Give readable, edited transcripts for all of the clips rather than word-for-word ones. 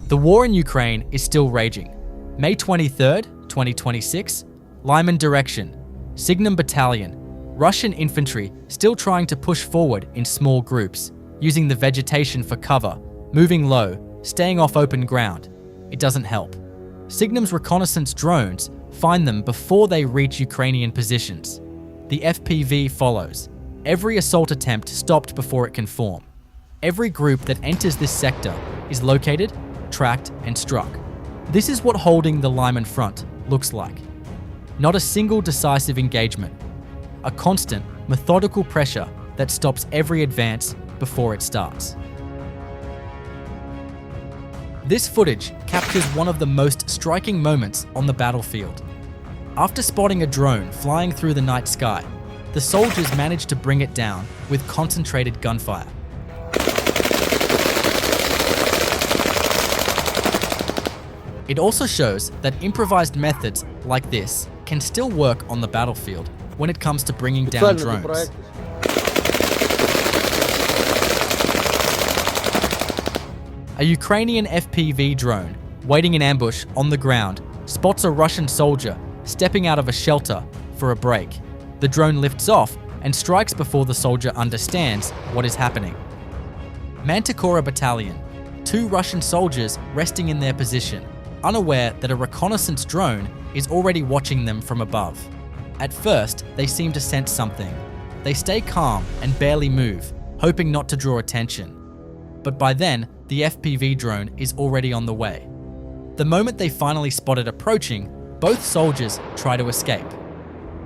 The war in Ukraine is still raging. May 23rd, 2026, Lyman direction, Signum Battalion, Russian infantry still trying to push forward in small groups, using the vegetation for cover, moving low, staying off open ground. It doesn't help. Signum's reconnaissance drones find them before they reach Ukrainian positions. The FPV follows. Every assault attempt stopped before it can form. Every group that enters this sector is located, tracked, and struck. This is what holding the Lyman front looks like. Not a single decisive engagement. A constant, methodical pressure that stops every advance before it starts. This footage captures one of the most striking moments on the battlefield. After spotting a drone flying through the night sky, the soldiers managed to bring it down with concentrated gunfire. It also shows that improvised methods like this can still work on the battlefield when it comes to bringing down drones. A Ukrainian FPV drone waiting in ambush on the ground spots a Russian soldier stepping out of a shelter for a break. The drone lifts off and strikes before the soldier understands what is happening. MANTICORA Battalion, 2 Russian soldiers resting in their position, unaware that a reconnaissance drone is already watching them from above. At first, they seem to sense something. They stay calm and barely move, hoping not to draw attention. But by then, the FPV drone is already on the way. The moment they finally spot it approaching, both soldiers try to escape.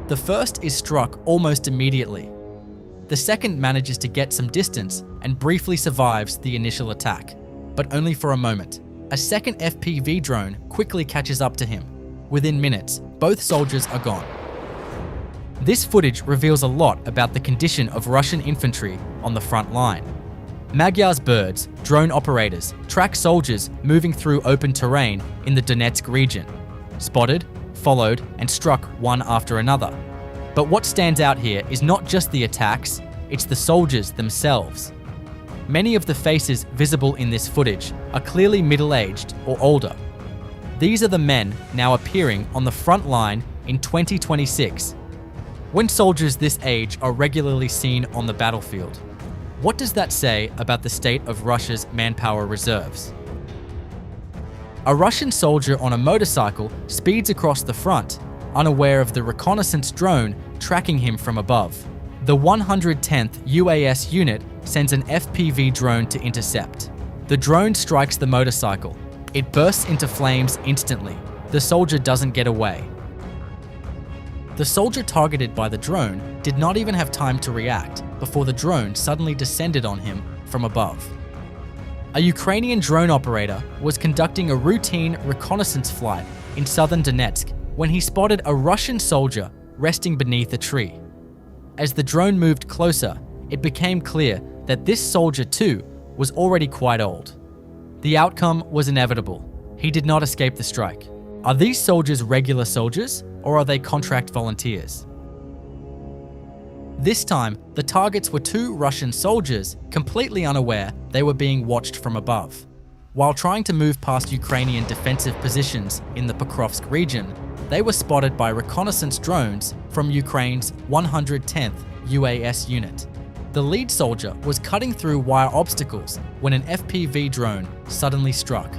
The first is struck almost immediately. The second manages to get some distance and briefly survives the initial attack, but only for a moment. A second FPV drone quickly catches up to him. Within minutes, both soldiers are gone. This footage reveals a lot about the condition of Russian infantry on the front line. Magyar's birds, drone operators, track soldiers moving through open terrain in the Donetsk region. Spotted, followed, and struck one after another. But what stands out here is not just the attacks, it's the soldiers themselves. Many of the faces visible in this footage are clearly middle-aged or older. These are the men now appearing on the front line in 2026. When soldiers this age are regularly seen on the battlefield, what does that say about the state of Russia's manpower reserves? A Russian soldier on a motorcycle speeds across the front, unaware of the reconnaissance drone tracking him from above. The 110th UAS unit sends an FPV drone to intercept. The drone strikes the motorcycle. It bursts into flames instantly. The soldier doesn't get away. The soldier targeted by the drone did not even have time to react before the drone suddenly descended on him from above. A Ukrainian drone operator was conducting a routine reconnaissance flight in southern Donetsk when he spotted a Russian soldier resting beneath a tree. As the drone moved closer, it became clear that this soldier too was already quite old. The outcome was inevitable. He did not escape the strike. Are these soldiers regular soldiers, or are they contract volunteers? This time, the targets were 2 Russian soldiers, completely unaware they were being watched from above. While trying to move past Ukrainian defensive positions in the Pokrovsk region, they were spotted by reconnaissance drones from Ukraine's 110th UAS unit. The lead soldier was cutting through wire obstacles when an FPV drone suddenly struck.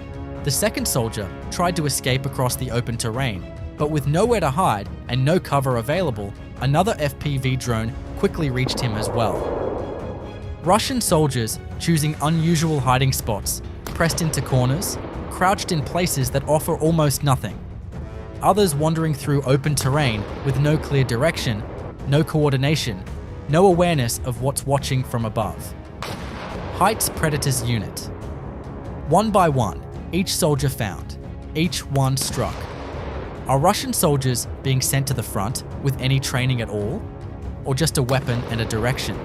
The second soldier tried to escape across the open terrain, but with nowhere to hide and no cover available, another FPV drone quickly reached him as well. Russian soldiers choosing unusual hiding spots, pressed into corners, crouched in places that offer almost nothing. Others wandering through open terrain with no clear direction, no coordination, no awareness of what's watching from above. Heights Predators Unit. One by one, each soldier found, each one struck. Are Russian soldiers being sent to the front with any training at all? Or just a weapon and a direction?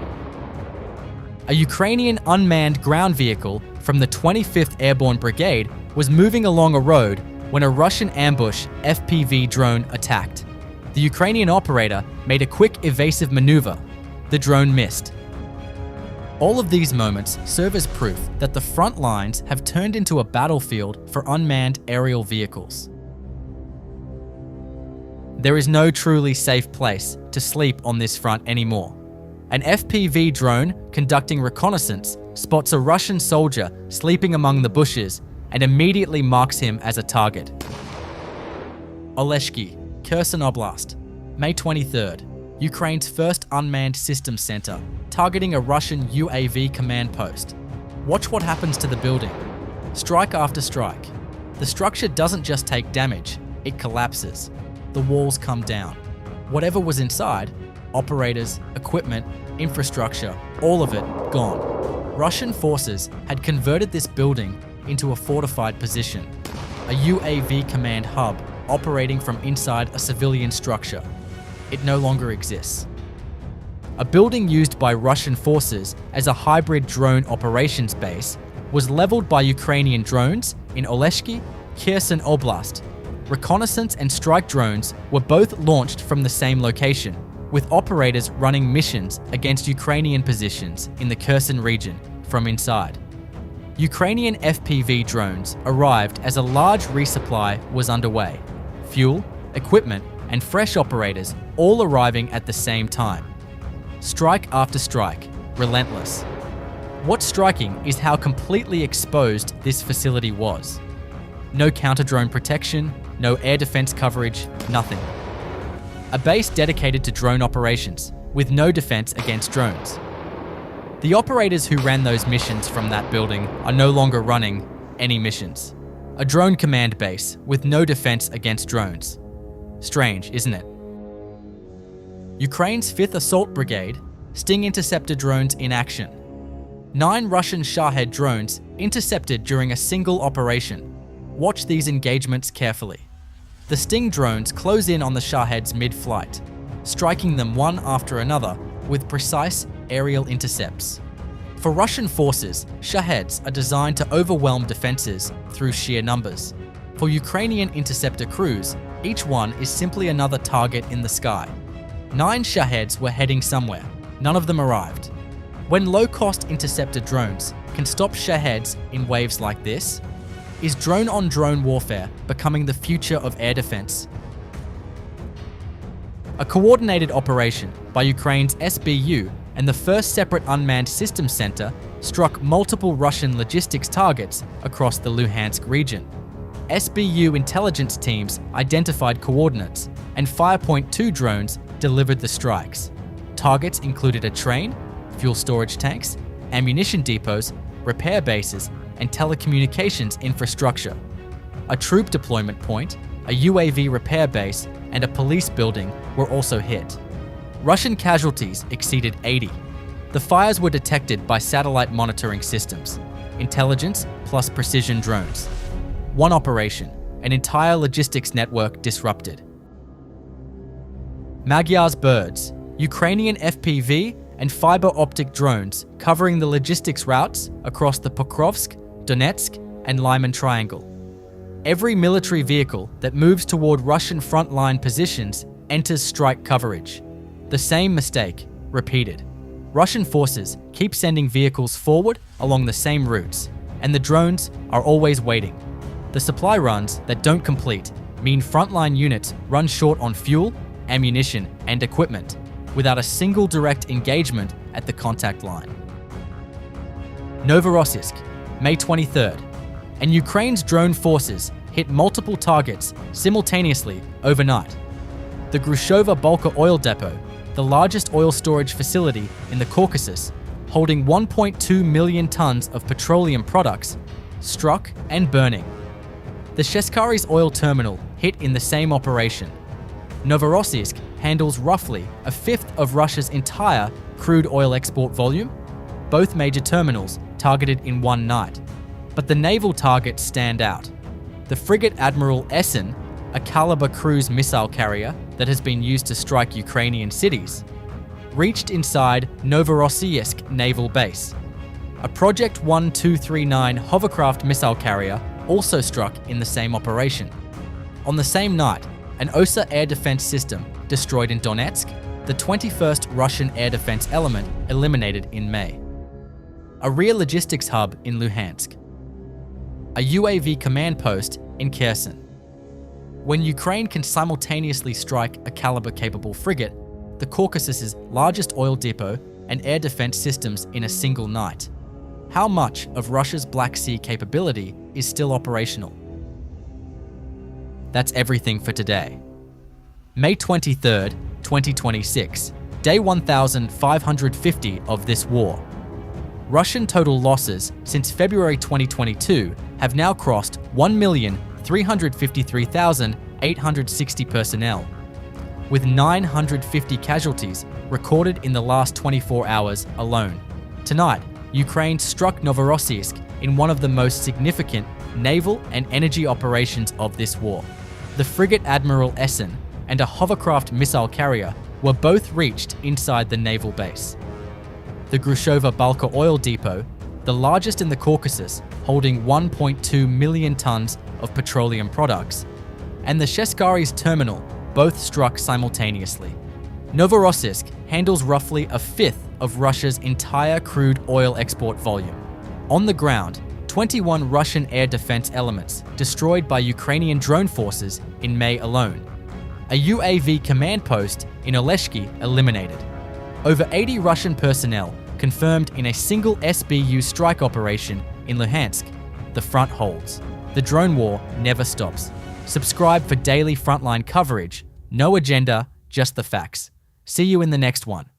A Ukrainian unmanned ground vehicle from the 25th Airborne Brigade was moving along a road when a Russian ambush FPV drone attacked. The Ukrainian operator made a quick evasive maneuver. The drone missed. All of these moments serve as proof that the front lines have turned into a battlefield for unmanned aerial vehicles. There is no truly safe place to sleep on this front anymore. An FPV drone conducting reconnaissance spots a Russian soldier sleeping among the bushes and immediately marks him as a target. Oleshky, Kherson Oblast, May 23rd. Ukraine's first unmanned systems center, targeting a Russian UAV command post. Watch what happens to the building. Strike after strike. The structure doesn't just take damage, it collapses. The walls come down. Whatever was inside, operators, equipment, infrastructure, all of it gone. Russian forces had converted this building into a fortified position, a UAV command hub operating from inside a civilian structure. It no longer exists. A building used by Russian forces as a hybrid drone operations base was leveled by Ukrainian drones in Oleshky, Kherson Oblast. Reconnaissance and strike drones were both launched from the same location, with operators running missions against Ukrainian positions in the Kherson region from inside. Ukrainian FPV drones arrived as a large resupply was underway. Fuel, equipment, and fresh operators all arriving at the same time. Strike after strike, relentless. What's striking is how completely exposed this facility was. No counter-drone protection, no air defense coverage, nothing. A base dedicated to drone operations, with no defense against drones. The operators who ran those missions from that building are no longer running any missions. A drone command base with no defense against drones. Strange, isn't it? Ukraine's 5th Assault Brigade, Sting Interceptor drones in action. 9 Russian Shahed drones intercepted during a single operation. Watch these engagements carefully. The Sting drones close in on the Shaheds mid-flight, striking them one after another with precise aerial intercepts. For Russian forces, Shaheds are designed to overwhelm defenses through sheer numbers. For Ukrainian interceptor crews, each one is simply another target in the sky. 9 Shaheds were heading somewhere. None of them arrived. When low-cost interceptor drones can stop Shaheds in waves like this, is drone-on-drone warfare becoming the future of air defense? A coordinated operation by Ukraine's SBU and the first separate unmanned systems center struck multiple Russian logistics targets across the Luhansk region. SBU intelligence teams identified coordinates, and Firepoint 2 drones delivered the strikes. Targets included a train, fuel storage tanks, ammunition depots, repair bases, and telecommunications infrastructure. A troop deployment point, a UAV repair base, and a police building were also hit. Russian casualties exceeded 80. The fires were detected by satellite monitoring systems, intelligence plus precision drones. One operation, an entire logistics network disrupted. Magyar's birds, Ukrainian FPV and fiber-optic drones covering the logistics routes across the Pokrovsk, Donetsk, and Lyman triangle. Every military vehicle that moves toward Russian frontline positions enters strike coverage. The same mistake, repeated. Russian forces keep sending vehicles forward along the same routes, and the drones are always waiting. The supply runs that don't complete mean frontline units run short on fuel, ammunition, and equipment, without a single direct engagement at the contact line. Novorossiysk, May 23rd, and Ukraine's drone forces hit multiple targets simultaneously overnight. The Grushova Bulka oil depot, the largest oil storage facility in the Caucasus, holding 1.2 million tons of petroleum products, struck and burning. The Sheskari's oil terminal hit in the same operation. Novorossiysk handles roughly a fifth of Russia's entire crude oil export volume, both major terminals targeted in one night. But the naval targets stand out. The frigate Admiral Essen, a Caliber cruise missile carrier that has been used to strike Ukrainian cities, reached inside Novorossiysk naval base. A Project 1239 hovercraft missile carrier also struck in the same operation. On the same night, an OSA air defense system destroyed in Donetsk, the 21st Russian air defense element eliminated in May. a rear logistics hub in Luhansk, a UAV command post in Kherson. When Ukraine can simultaneously strike a caliber-capable frigate, the Caucasus's largest oil depot, and air defense systems in a single night, how much of Russia's Black Sea capability is still operational? That's everything for today. May 23rd, 2026, day 1550 of this war. Russian total losses since February 2022 have now crossed 1,353,860 personnel, with 950 casualties recorded in the last 24 hours alone. Tonight, Ukraine struck Novorossiysk in one of the most significant naval and energy operations of this war. The frigate Admiral Essen and a hovercraft missile carrier were both reached inside the naval base. The Grushova Balka oil depot, the largest in the Caucasus, holding 1.2 million tons of petroleum products, and the Sheskari's terminal both struck simultaneously. Novorossiysk handles roughly a fifth of Russia's entire crude oil export volume. On the ground, 21 Russian air defense elements destroyed by Ukrainian drone forces in May alone. A UAV command post in Oleshky eliminated. Over 80 Russian personnel confirmed in a single SBU strike operation in Luhansk. The front holds. The drone war never stops. Subscribe for daily Frontline coverage. No agenda, just the facts. See you in the next one.